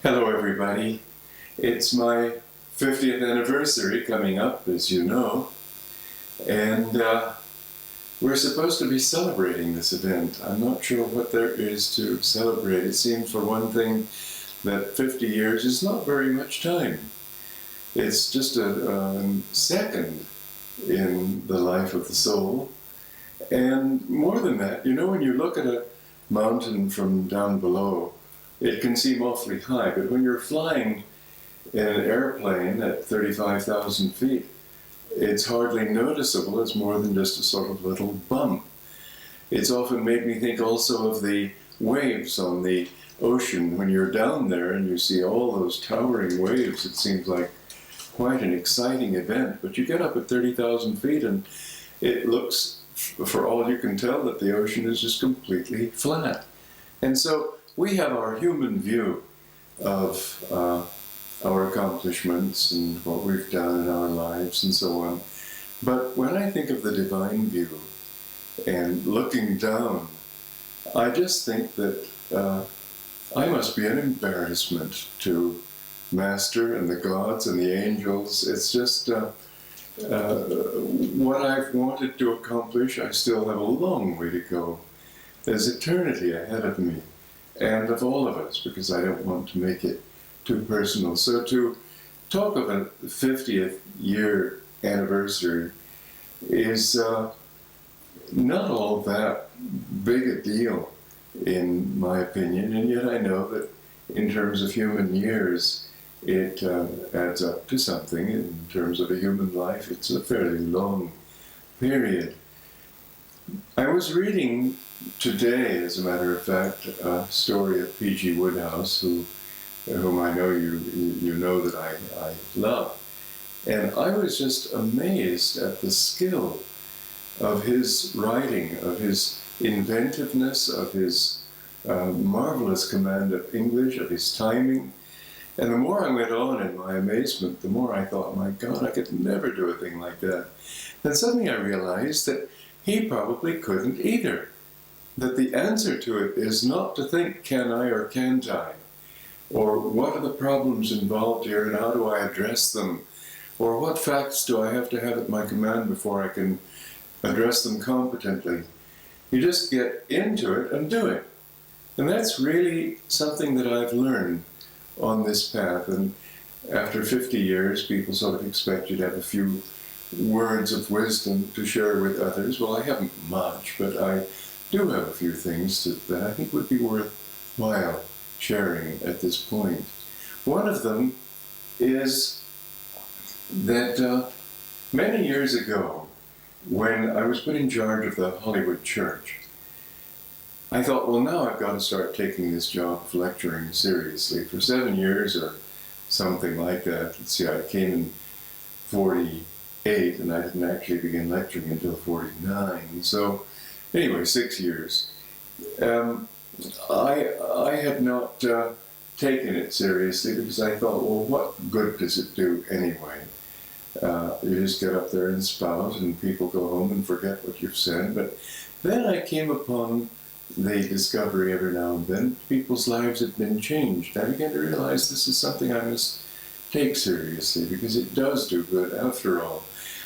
Hello everybody. It's my 50th anniversary coming up, as you know, and we're supposed to be celebrating this event. I'm not sure what there is to celebrate. It seems, for one thing, that 50 years is not very much time. It's just a second in the life of the soul. And more than that, you know, when you look at a mountain from down below, it can seem awfully high, but when you're flying in an airplane at 35,000 feet, it's hardly noticeable. It's more than just a sort of little bump. It's often made me think also of the waves on the ocean. When you're down there and you see all those towering waves, it seems like quite an exciting event. But you get up at 30,000 feet and it looks, for all you can tell, that the ocean is just completely flat. And so we have our human view of our accomplishments and what we've done in our lives and so on. But when I think of the divine view and looking down, I just think that I must be an embarrassment to Master and the gods and the angels. It's just what I've wanted to accomplish, I still have a long way to go. There's eternity ahead of me, and of all of us, because I don't want to make it too personal. So to talk of a 50th year anniversary is not all that big a deal, in my opinion, and yet I know that in terms of human years, it adds up to something. In terms of a human life, it's a fairly long period. I was reading today, as a matter of fact, a story of P.G. Wodehouse, whom I know you know that I love. And I was just amazed at the skill of his writing, of his inventiveness, of his marvelous command of English, of his timing. And the more I went on in my amazement, the more I thought, my God, I could never do a thing like that. And suddenly I realized that he probably couldn't either. That the answer to it is not to think, can I or can't I? Or what are the problems involved here and how do I address them? Or what facts do I have to have at my command before I can address them competently? You just get into it and do it. And that's really something that I've learned on this path. And after 50 years, people sort of expect you to have a few words of wisdom to share with others. Well, I haven't much, but I do have a few things that I think would be worthwhile sharing at this point. One of them is that many years ago, when I was put in charge of the Hollywood Church, I thought, well, now I've got to start taking this job of lecturing seriously. For 7 years or something like that, let's see, I came in 48 and I didn't actually begin lecturing until 49. So anyway, 6 years. I had not taken it seriously because I thought, well, what good does it do anyway? You just get up there and spout and people go home and forget what you've said. But then I came upon the discovery every now and then people's lives had been changed. I began to realize this is something I must take seriously because it does do good after all.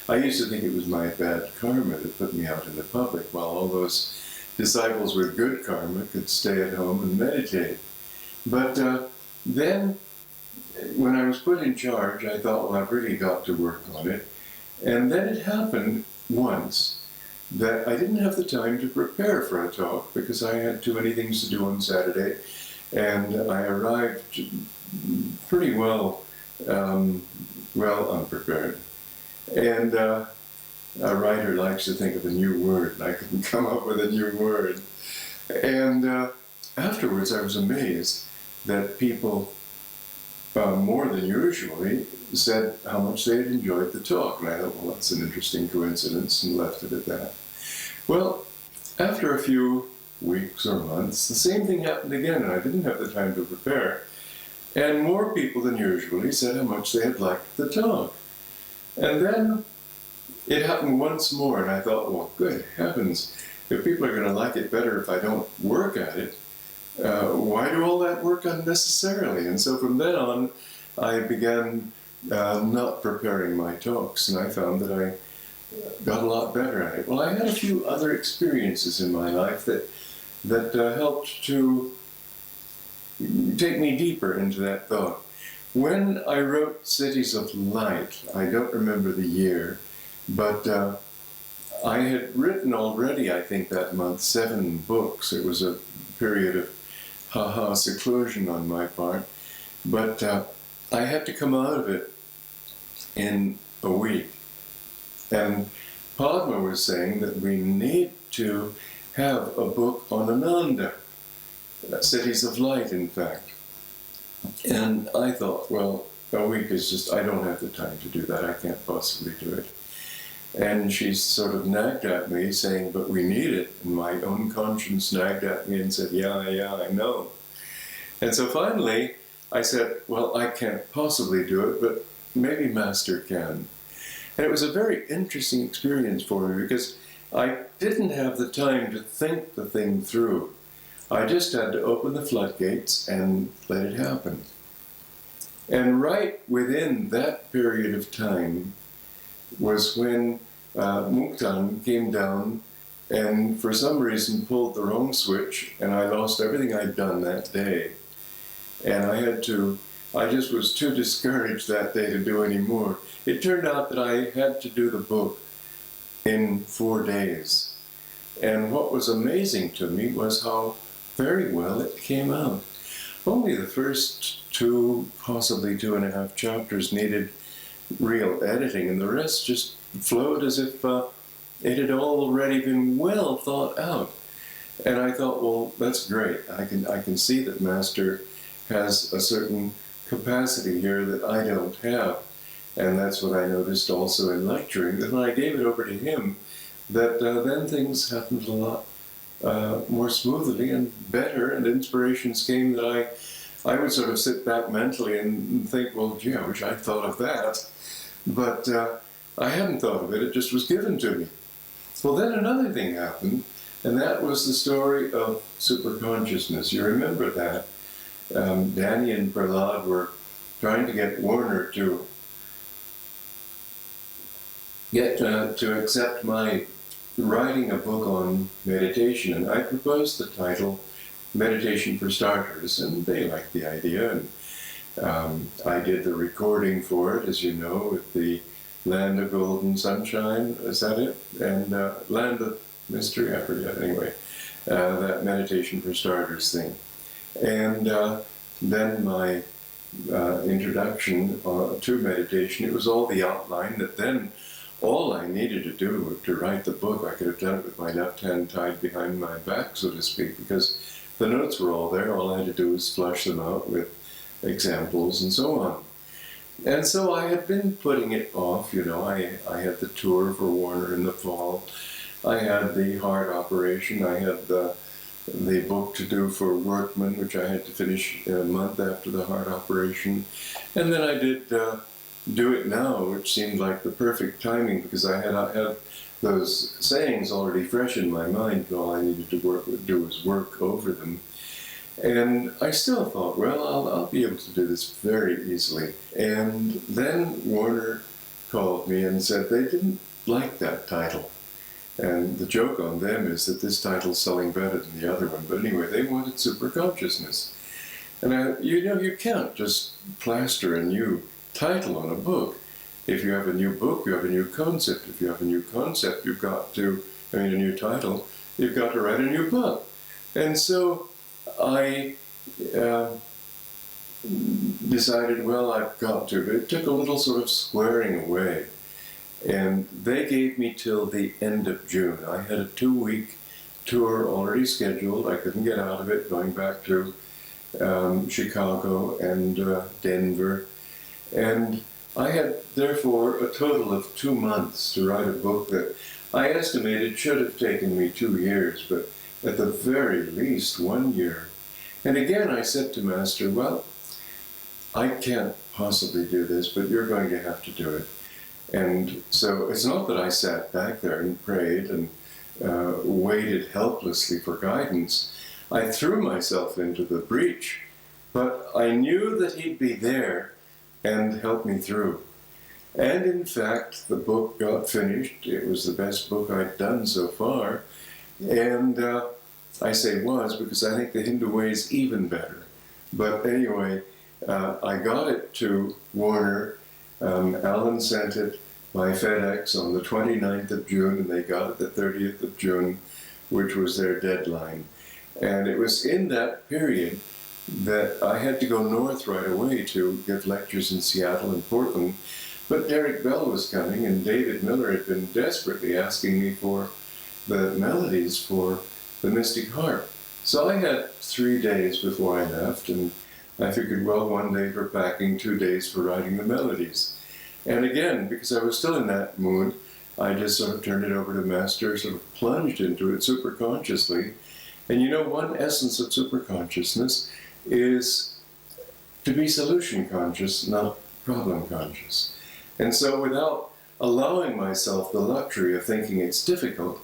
I used to think it was my bad karma that put me out in the public, while all those disciples with good karma could stay at home and meditate. But then, when I was put in charge, I thought, well, I've really got to work on it. And then it happened once that I didn't have the time to prepare for a talk because I had too many things to do on Saturday, and I arrived pretty well unprepared. And a writer likes to think of a new word, and I couldn't come up with a new word. And afterwards I was amazed that people, more than usually, said how much they had enjoyed the talk. And I thought, well, that's an interesting coincidence, and left it at that. Well, after a few weeks or months, the same thing happened again, and I didn't have the time to prepare. And more people than usually said how much they had liked the talk. And then it happened once more, and I thought, well, good heavens, if people are going to like it better if I don't work at it, why do all that work unnecessarily? And so from then on, I began not preparing my talks, and I found that I got a lot better at it. Well, I had a few other experiences in my life that helped to take me deeper into that thought. When I wrote Cities of Light, I don't remember the year, but I had written already, I think that month, 7 books. It was a period of seclusion on my part, but I had to come out of it in a week. And Padma was saying that we need to have a book on Ananda, Cities of Light, in fact. And I thought, well, a week is just, I don't have the time to do that, I can't possibly do it. And she sort of nagged at me, saying, but we need it. And my own conscience nagged at me and said, yeah, I know. And so finally, I said, well, I can't possibly do it, but maybe Master can. And it was a very interesting experience for me, because I didn't have the time to think the thing through. I just had to open the floodgates and let it happen. And right within that period of time was when Muktan came down and for some reason pulled the wrong switch, and I lost everything I'd done that day. And I just was too discouraged that day to do any more. It turned out that I had to do the book in 4 days. And what was amazing to me was how very well it came out. Only the first 2, possibly 2.5 chapters needed real editing, and the rest just flowed as if it had already been well thought out. And I thought, well, that's great. I can see that Master has a certain capacity here that I don't have. And that's what I noticed also in lecturing, that when I gave it over to him, that then things happened a lot more smoothly and better, and inspirations came that I would sort of sit back mentally and think, well, gee, I wish I'd thought of that. But I hadn't thought of it, it just was given to me. Well, then another thing happened, and that was the story of superconsciousness. You remember that? Danny and Prahlad were trying to get Warner to accept my writing a book on meditation, and I proposed the title Meditation for Starters, and they liked the idea, and I did the recording for it, as you know, with the Land of Golden Sunshine, is that it? And Land of Mystery, I forget, anyway, that Meditation for Starters thing. And then my introduction to meditation, it was all the outline that then all I needed to do to write the book, I could have done it with my left hand tied behind my back, so to speak, because the notes were all there. All I had to do was flush them out with examples and so on. And so I had been putting it off, you know. I had the tour for Warner in the fall. I had the heart operation. I had the book to do for Workman, which I had to finish a month after the heart operation. And then I did Do It Now, which seemed like the perfect timing, because I had those sayings already fresh in my mind. All I needed to do was work over them. And I still thought, well, I'll be able to do this very easily. And then Warner called me and said they didn't like that title. And the joke on them is that this title's selling better than the other one. But anyway, they wanted superconsciousness. And you can't just plaster a new title on a book. If you have a new book, you have a new concept. If you have a new concept, you've got to, a new title, you've got to write a new book. And so I decided, well, I've got to. But it took a little sort of squaring away. And they gave me till the end of June. I had a 2-week tour already scheduled. I couldn't get out of it, going back to Chicago and Denver. And I had, therefore, a total of 2 months to write a book that I estimated should have taken me 2 years, but at the very least 1 year. And again, I said to Master, well, I can't possibly do this, but you're going to have to do it. And so it's not that I sat back there and prayed and waited helplessly for guidance. I threw myself into the breach, but I knew that he'd be there and help me through. And in fact, the book got finished. It was the best book I'd done so far. And I say was because I think the Hindu way is even better. But anyway, I got it to Warner. Alan sent it by FedEx on the 29th of June, and they got it the 30th of June, which was their deadline. And it was in that period that I had to go north right away to give lectures in Seattle and Portland. But Derek Bell was coming, and David Miller had been desperately asking me for the melodies for the Mystic Harp. So I had 3 days before I left, and I figured, well, 1 day for packing, 2 days for writing the melodies. And again, because I was still in that mood, I just sort of turned it over to Master, sort of plunged into it superconsciously. And you know, one essence of superconsciousness is to be solution conscious, not problem conscious. And so without allowing myself the luxury of thinking it's difficult,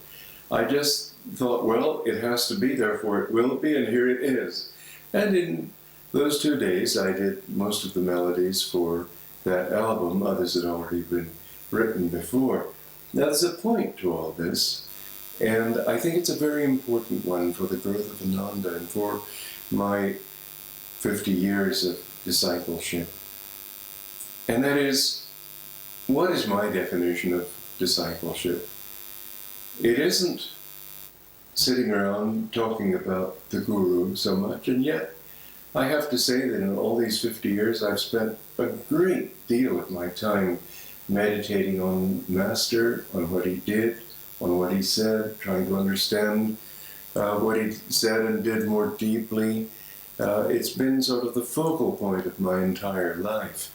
I just thought, well, it has to be, therefore it will be, and here it is. And in those 2 days, I did most of the melodies for that album. Others had already been written before. Now, there's a point to all this, and I think it's a very important one for the growth of Ananda and for my 50 years of discipleship. And that is, what is my definition of discipleship? It isn't sitting around talking about the guru so much, and yet I have to say that in all these 50 years I've spent a great deal of my time meditating on Master, on what he did, on what he said, trying to understand what he said and did more deeply. It's been sort of the focal point of my entire life.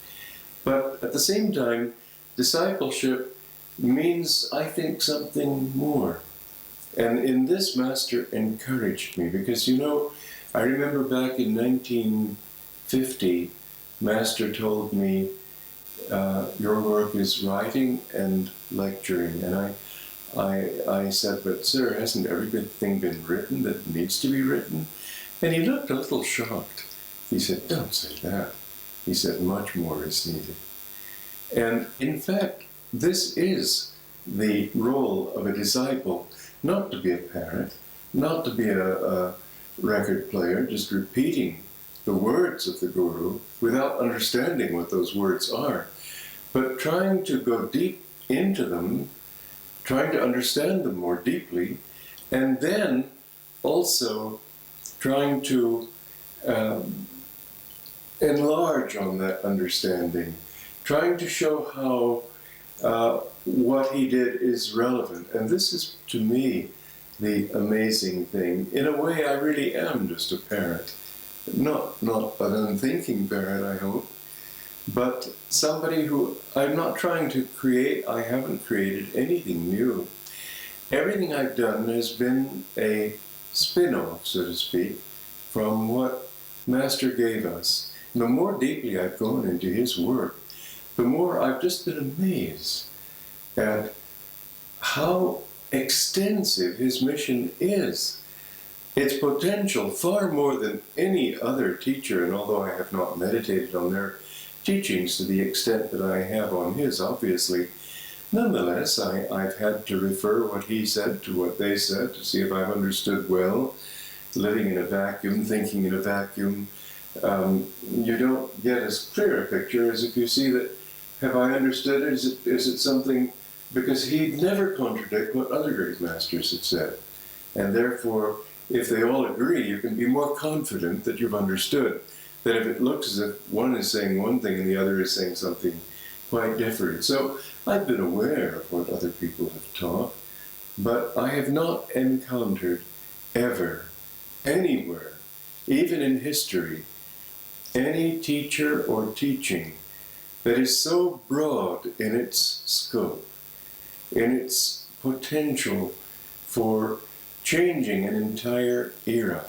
But at the same time, discipleship means, I think, something more. And in this, Master encouraged me, because, you know, I remember back in 1950, Master told me, your work is writing and lecturing. And I said, but sir, hasn't everything been written that needs to be written? And he looked a little shocked. He said, don't say that. He said, much more is needed. And in fact, this is the role of a disciple, not to be a parrot, not to be a record player, just repeating the words of the Guru without understanding what those words are, but trying to go deep into them, trying to understand them more deeply, and then also trying to enlarge on that understanding, trying to show how what he did is relevant. And this is, to me, the amazing thing. In a way, I really am just a parrot. Not an unthinking parrot, I hope, but somebody who I'm not trying to create. I haven't created anything new. Everything I've done has been a spinoff, so to speak, from what Master gave us. And the more deeply I've gone into his work, the more I've just been amazed at how extensive his mission is. Its potential, far more than any other teacher, and although I have not meditated on their teachings to the extent that I have on his, obviously, nonetheless, I've had to refer what he said to what they said to see if I've understood well. Living in a vacuum, thinking in a vacuum, you don't get as clear a picture as if you see that, have I understood it? Is it something, because he'd never contradict what other great masters had said. And therefore, if they all agree, you can be more confident that you've understood. That if it looks as if one is saying one thing and the other is saying something quite different. So I've been aware of what other people have taught, but I have not encountered ever, anywhere, even in history, any teacher or teaching that is so broad in its scope, in its potential for changing an entire era.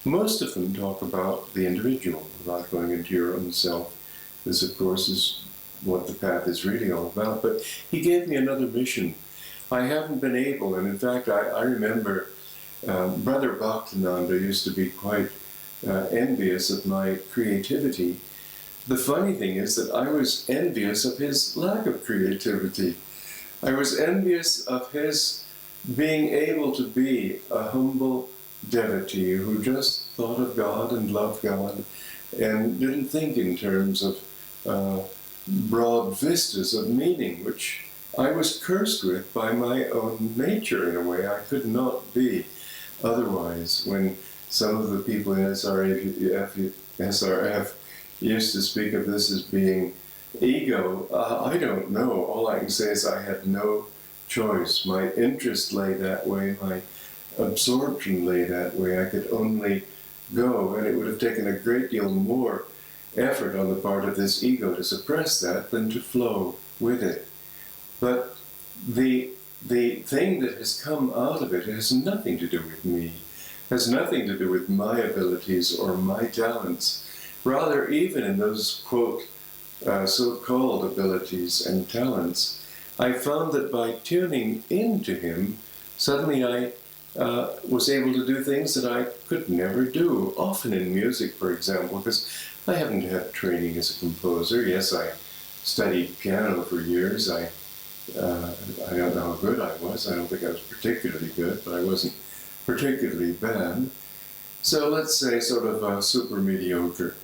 Most of them talk about the individual, about going into your own self. This, of course, is what the path is really all about. But he gave me another mission. I haven't been able, and in fact, I remember Brother Bhaktananda used to be quite envious of my creativity. The funny thing is that I was envious of his lack of creativity. I was envious of his being able to be a humble devotee who just thought of God and loved God and didn't think in terms of broad vistas of meaning, which I was cursed with by my own nature in a way. I could not be otherwise. When some of the people in SRF used to speak of this as being ego, I don't know. All I can say is I had no choice. My interest lay that way, my absorption lay that way. I could only go, and it would have taken a great deal more effort on the part of this ego to suppress that than to flow with it. But the thing that has come out of it has nothing to do with me, has nothing to do with my abilities or my talents. Rather, even in those, quote, so-called abilities and talents, I found that by tuning into him, suddenly I was able to do things that I could never do, often in music, for example, because I haven't had training as a composer. Yes, I studied piano for years. I don't know how good I was. I don't think I was particularly good, but I wasn't particularly bad. So let's say sort of super mediocre.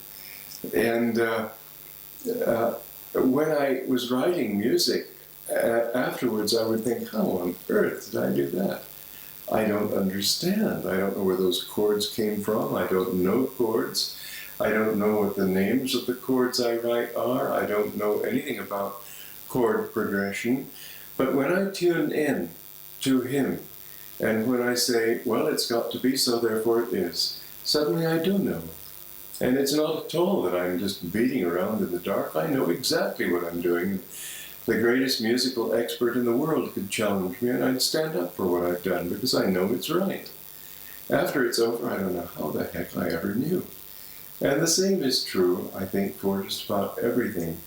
And when I was writing music, afterwards I would think, how on earth did I do that? I don't understand. I don't know where those chords came from. I don't know chords. I don't know what the names of the chords I write are. I don't know anything about chord progression. But when I tune in to him, and when I say, well, it's got to be so, therefore it is, suddenly I do know. And it's not at all that I'm just beating around in the dark. I know exactly what I'm doing. The greatest musical expert in the world could challenge me, and I'd stand up for what I've done, because I know it's right. After it's over, I don't know how the heck I ever knew. And the same is true, I think, for just about everything.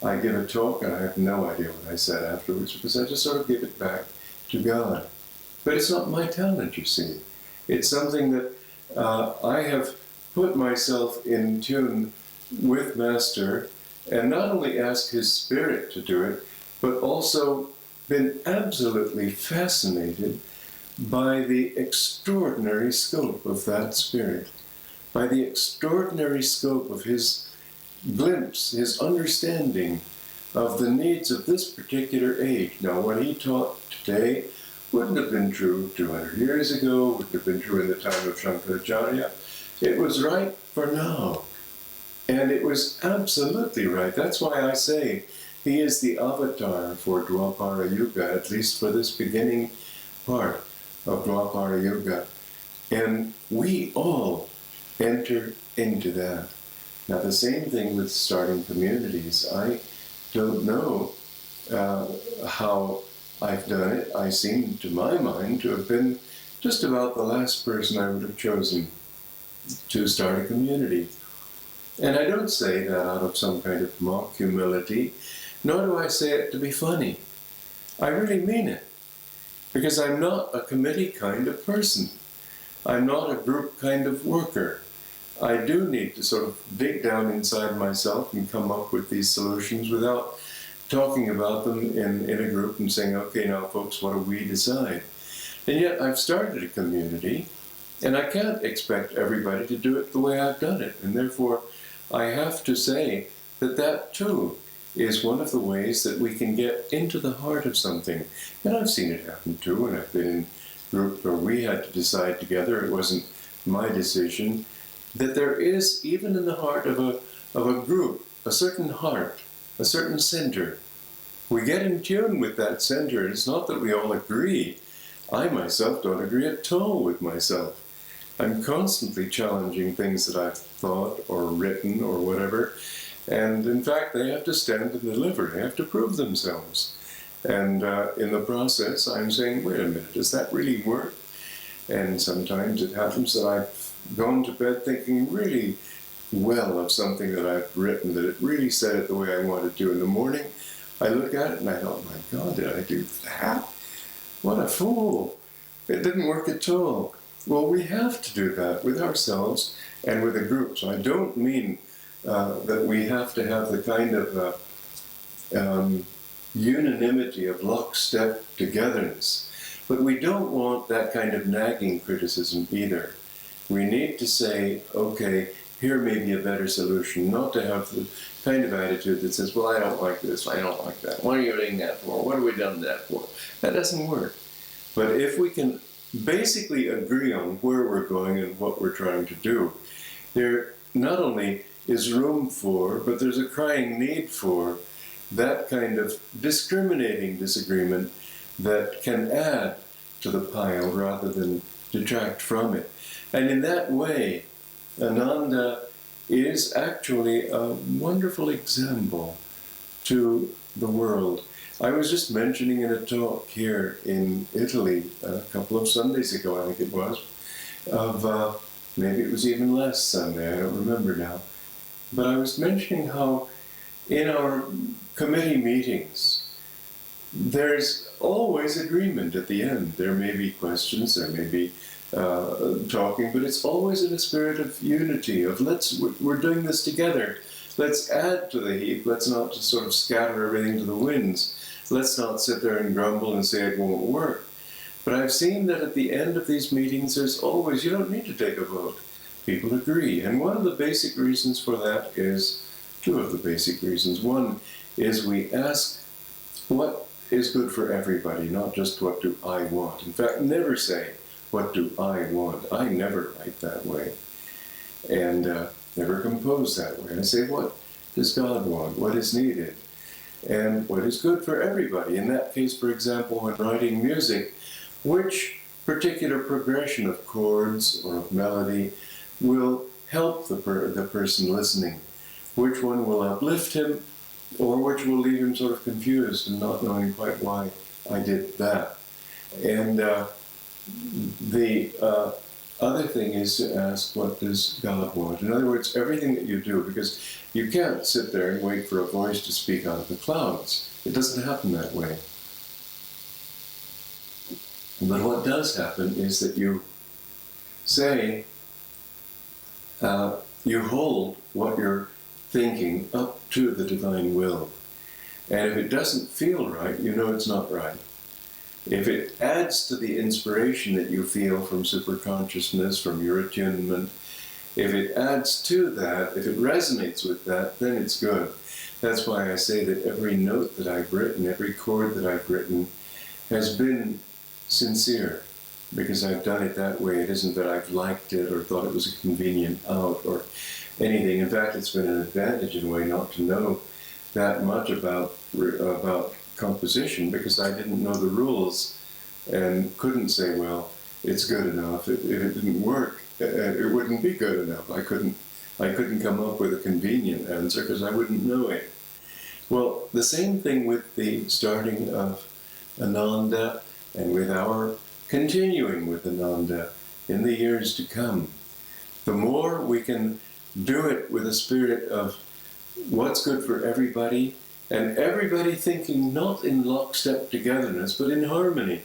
I give a talk, and I have no idea what I said afterwards, because I just sort of give it back to God. But it's not my talent, you see. It's something that I have put myself in tune with Master, and not only asked his spirit to do it, but also been absolutely fascinated by the extraordinary scope of that spirit, by the extraordinary scope of his glimpse, his understanding of the needs of this particular age. Now, what he taught today wouldn't have been true 200 years ago, wouldn't have been true in the time of Shankaracharya. It was right for now. And it was absolutely right. That's why I say he is the avatar for Dwapara Yuga, at least for this beginning part of Dwapara Yuga. And we all enter into that. Now, the same thing with starting communities. I don't know how I've done it. I seem, to my mind, to have been just about the last person I would have chosen to start a community. And I don't say that out of some kind of mock humility, nor do I say it to be funny. I really mean it, because I'm not a committee kind of person. I'm not a group kind of worker. I do need to sort of dig down inside myself and come up with these solutions without talking about them in a group and saying, okay, now folks, what do we decide? And yet I've started a community, and I can't expect everybody to do it the way I've done it. And therefore, I have to say that that too is one of the ways that we can get into the heart of something. And I've seen it happen too, when I've been in groups where we had to decide together, it wasn't my decision, that there is, even in the heart of a group, a certain heart, a certain center. We get in tune with that center, and it's not that we all agree. I myself don't agree at all with myself. I'm constantly challenging things that I've thought or written or whatever, and in fact they have to stand and deliver, they have to prove themselves. And in the process I'm saying, wait a minute, does that really work? And sometimes it happens that I've gone to bed thinking really well of something that I've written, that it really said it the way I wanted to. In the morning I look at it and I thought, my God, did I do that? What a fool! It didn't work at all. well, we have to do that with ourselves and with a group. So I don't mean that we have to have the kind of unanimity of lockstep togetherness. But we don't want that kind of nagging criticism either. We need to say, okay, here may be a better solution, not to have the kind of attitude that says, well, I don't like this, I don't like that. What are you doing that for? What have we done that for? That doesn't work. But if we can basically agree on where we're going and what we're trying to do, there not only is room for, but there's a crying need for that kind of discriminating disagreement that can add to the pile rather than detract from it. And in that way, Ananda is actually a wonderful example to the world. I was just mentioning in a talk here in Italy a couple of Sundays ago, I think it was, of maybe it was even last Sunday, I don't remember now. But I was mentioning how in our committee meetings, there's always agreement at the end. There may be questions, there may be talking, but it's always in a spirit of unity, of we're doing this together. Let's add to the heap. Let's not just sort of scatter everything to the winds. Let's not sit there and grumble and say it won't work. But I've seen that at the end of these meetings, there's always, you don't need to take a vote. People agree. And one of the basic reasons for that is, two of the basic reasons. One is we ask what is good for everybody, not just what do I want. In fact, never say, what do I want? I never write that way. And never compose that way. I say, what does God want? What is needed? And what is good for everybody? In that case, for example, when writing music, which particular progression of chords or of melody will help the person listening? Which one will uplift him, or which will leave him sort of confused and not knowing quite why I did that? And the other thing is to ask, what does God want? In other words, everything that you do, because you can't sit there and wait for a voice to speak out of the clouds. It doesn't happen that way. But what does happen is that you say, you hold what you're thinking up to the divine will. And if it doesn't feel right, you know it's not right. If it adds to the inspiration that you feel from superconsciousness, from your attunement, if it adds to that, if it resonates with that, then it's good. That's why I say that every note that I've written, every chord that I've written, has been sincere, because I've done it that way. It isn't that I've liked it or thought it was a convenient out or anything. In fact, it's been an advantage in a way not to know that much about composition, because I didn't know the rules and couldn't say, well, it's good enough. If it didn't work, it wouldn't be good enough. I couldn't come up with a convenient answer because I wouldn't know it. Well, the same thing with the starting of Ananda and with our continuing with Ananda in the years to come. The more we can do it with a spirit of what's good for everybody, and everybody thinking not in lockstep togetherness, but in harmony.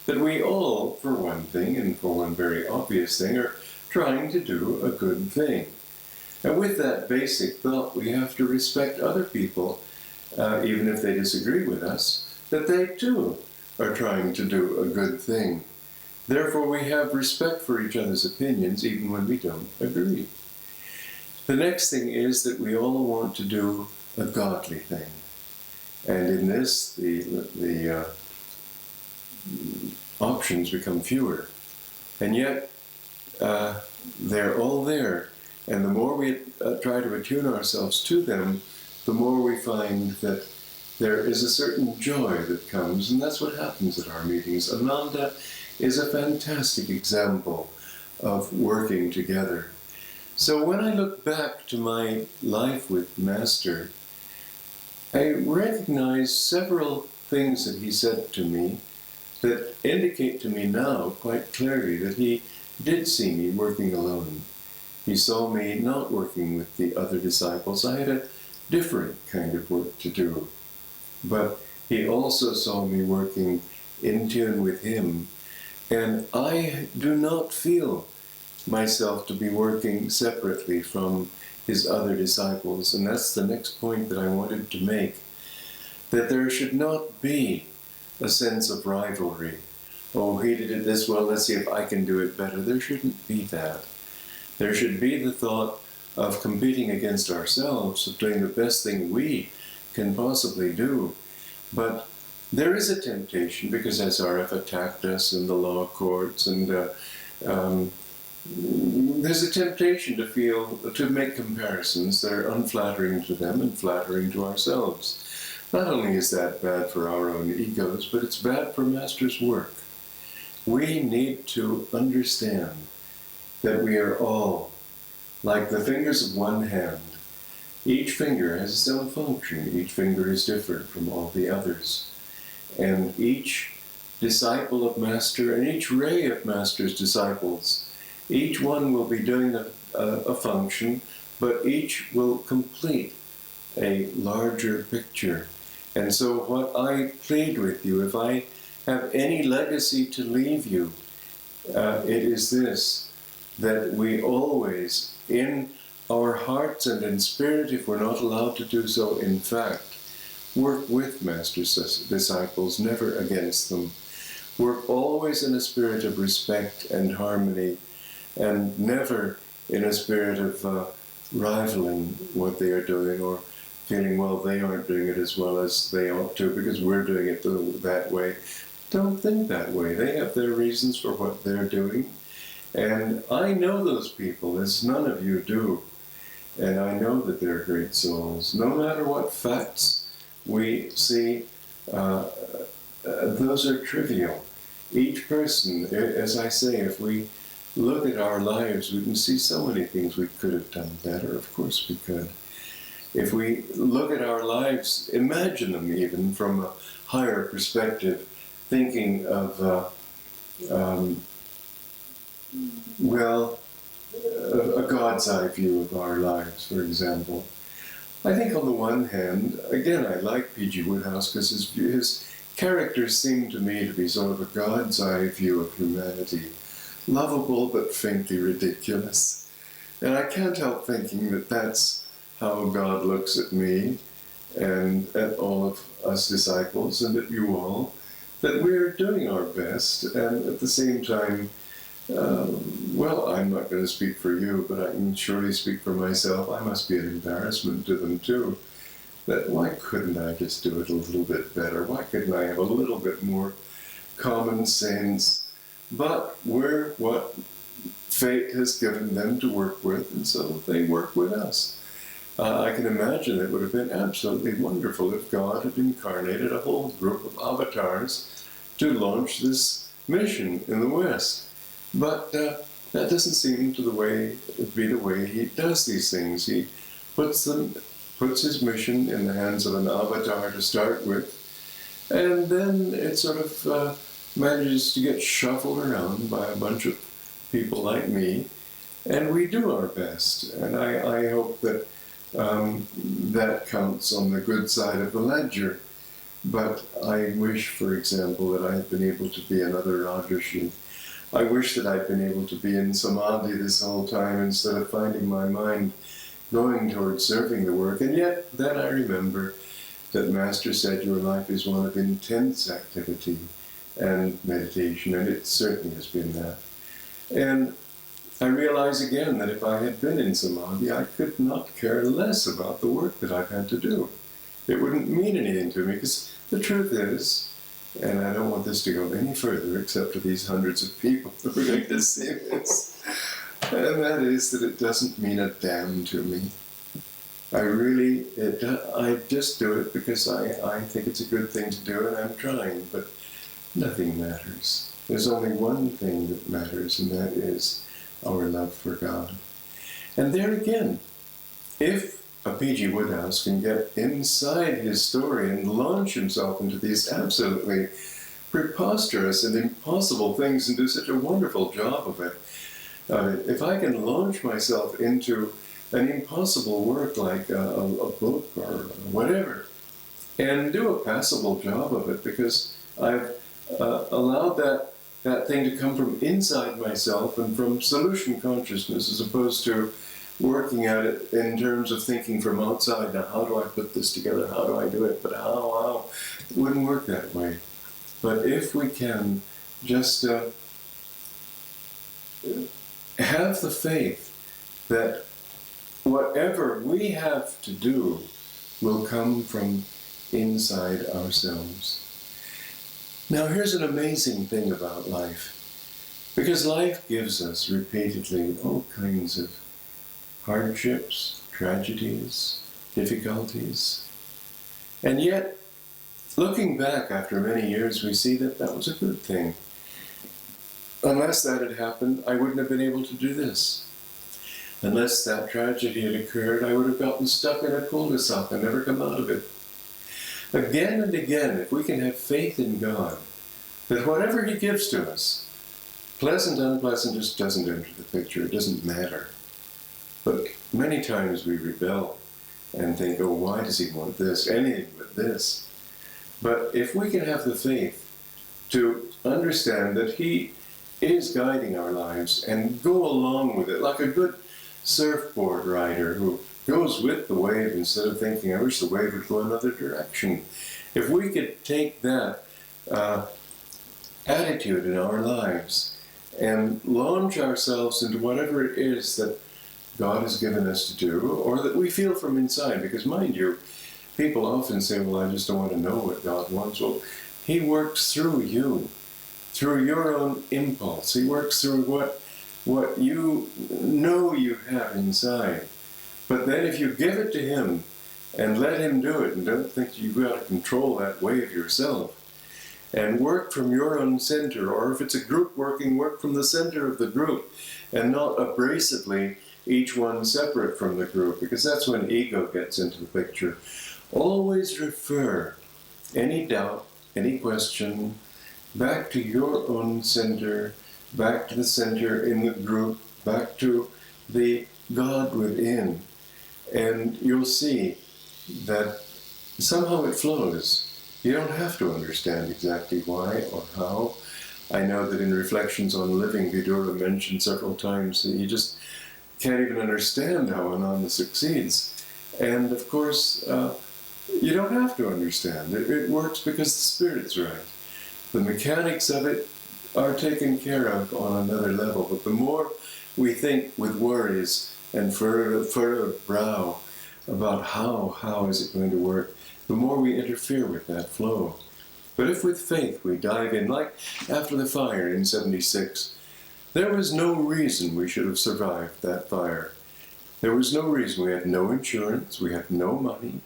That we all, for one thing, and for one very obvious thing, are trying to do a good thing. And with that basic thought, we have to respect other people, even if they disagree with us, that they too are trying to do a good thing. Therefore, we have respect for each other's opinions, even when we don't agree. The next thing is that we all want to do a godly thing. And in this, the options become fewer. And yet, they're all there. And the more we try to attune ourselves to them, the more we find that there is a certain joy that comes, and that's what happens at our meetings. Ananda is a fantastic example of working together. So when I look back to my life with Master, I recognize several things that he said to me that indicate to me now quite clearly that he did see me working alone. He saw me not working with the other disciples. I had a different kind of work to do. But he also saw me working in tune with him. And I do not feel myself to be working separately from his other disciples. And that's the next point that I wanted to make, that there should not be a sense of rivalry. Oh, he did it this well, let's see if I can do it better. There shouldn't be that. There should be the thought of competing against ourselves, of doing the best thing we can possibly do. But there is a temptation, because SRF attacked us in the law courts, and there's a temptation to make comparisons that are unflattering to them and flattering to ourselves. Not only is that bad for our own egos, but it's bad for Master's work. We need to understand that we are all like the fingers of one hand. Each finger has its own function. Each finger is different from all the others. And each disciple of Master and each ray of Master's disciples, each one will be doing a function, but each will complete a larger picture. And so what I plead with you, if I have any legacy to leave you, it is this, that we always, in our hearts and in spirit, if we're not allowed to do so in fact, work with Master's disciples, never against them. Work always in a spirit of respect and harmony, and never in a spirit of rivaling what they are doing, or feeling, well, they aren't doing it as well as they ought to because we're doing it that way. Don't think that way. They have their reasons for what they're doing. And I know those people, as none of you do. And I know that they're great souls. No matter what facts we see, those are trivial. Each person, as I say, if we look at our lives, we can see so many things we could have done better. Of course we could. If we look at our lives, imagine them even from a higher perspective, thinking of, a God's eye view of our lives, for example. I think on the one hand, again, I like P.G. Wodehouse because his characters seem to me to be sort of a God's eye view of humanity. Lovable but faintly ridiculous. And I can't help thinking that that's how God looks at me and at all of us disciples and at you all, that we're doing our best, and at the same time, I'm not going to speak for you, but I can surely speak for myself. I must be an embarrassment to them too. That why couldn't I just do it a little bit better? Why couldn't I have a little bit more common sense? But we're what fate has given them to work with, and so they work with us. I can imagine it would have been absolutely wonderful if God had incarnated a whole group of avatars to launch this mission in the West. But that doesn't seem to be the way he does these things. He puts his mission in the hands of an avatar to start with, and then it sort of manages to get shuffled around by a bunch of people like me, and we do our best. And I hope that that counts on the good side of the ledger. But I wish, for example, that I had been able to be another Rajarshi. I wish that I'd been able to be in Samadhi this whole time instead of finding my mind going towards serving the work. And yet, then I remember that Master said your life is one of intense activity and meditation, and it certainly has been that. And I realize again that if I had been in Samadhi, I could not care less about the work that I've had to do. It wouldn't mean anything to me, because the truth is, and I don't want this to go any further except to these hundreds of people who are going to see this, and that is that it doesn't mean a damn to me. I just do it because I think it's a good thing to do, and I'm trying, but nothing matters. There's only one thing that matters, and that is our love for God. And there again, if a P.G. Wodehouse can get inside his story and launch himself into these absolutely preposterous and impossible things and do such a wonderful job of it, if I can launch myself into an impossible work like a book or whatever, and do a passable job of it because I've allowed that that thing to come from inside myself and from solution consciousness, as opposed to working at it in terms of thinking from outside. Now, how do I put this together? How do I do it? But how? It wouldn't work that way. But if we can just have the faith that whatever we have to do will come from inside ourselves. Now, here's an amazing thing about life. Because life gives us repeatedly all kinds of hardships, tragedies, difficulties. And yet, looking back after many years, we see that that was a good thing. Unless that had happened, I wouldn't have been able to do this. Unless that tragedy had occurred, I would have gotten stuck in a cul-de-sac and never come out of it. Again and again, if we can have faith in God, that whatever He gives to us, pleasant, unpleasant, just doesn't enter the picture, it doesn't matter. But many times we rebel and think, oh, why does He want this, anything but this? But if we can have the faith to understand that He is guiding our lives and go along with it, like a good surfboard rider who goes with the wave instead of thinking, I wish the wave would go another direction. If we could take that attitude in our lives and launch ourselves into whatever it is that God has given us to do, or that we feel from inside, because mind you, people often say, well, I just don't want to know what God wants. Well, He works through you, through your own impulse. He works through what you know you have inside. But then if you give it to Him and let Him do it, and don't think you've got to control that wave yourself, and work from your own center, or if it's a group working, work from the center of the group, and not abrasively each one separate from the group, because that's when ego gets into the picture. Always refer any doubt, any question, back to your own center, back to the center in the group, back to the God within. And you'll see that somehow it flows. You don't have to understand exactly why or how. I know that in Reflections on Living, Vidura mentioned several times that you just can't even understand how Ananda succeeds. And of course, you don't have to understand. It works because the Spirit's right. The mechanics of it are taken care of on another level. But the more we think with worries and furrow brow about how is it going to work, the more we interfere with that flow. But if with faith we dive in, like after the fire in '76, there was no reason we should have survived that fire. There was no reason. We had no insurance, we had no money.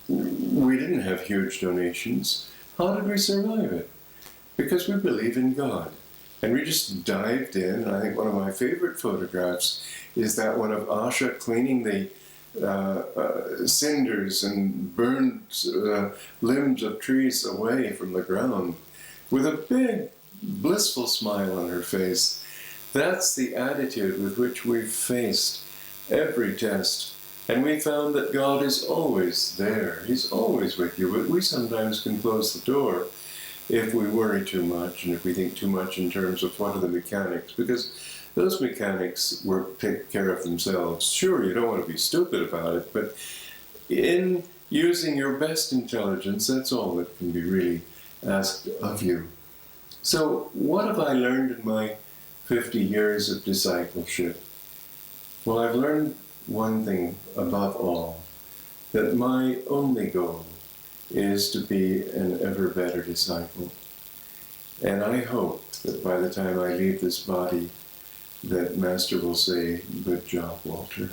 We didn't have huge donations. How did we survive it? Because we believe in God. And we just dived in. I think one of my favorite photographs is that one of Asha cleaning the cinders and burned limbs of trees away from the ground with a big, blissful smile on her face. That's the attitude with which we've faced every test. And we found that God is always there. He's always with you. But we sometimes can close the door if we worry too much and if we think too much in terms of what are the mechanics. Because those mechanics take care of themselves. Sure, you don't want to be stupid about it, but in using your best intelligence, that's all that can be really asked of you. So what have I learned in my 50 years of discipleship? Well, I've learned one thing above all, that my only goal is to be an ever better disciple. And I hope that by the time I leave this body, that Master will say, good job, Walter.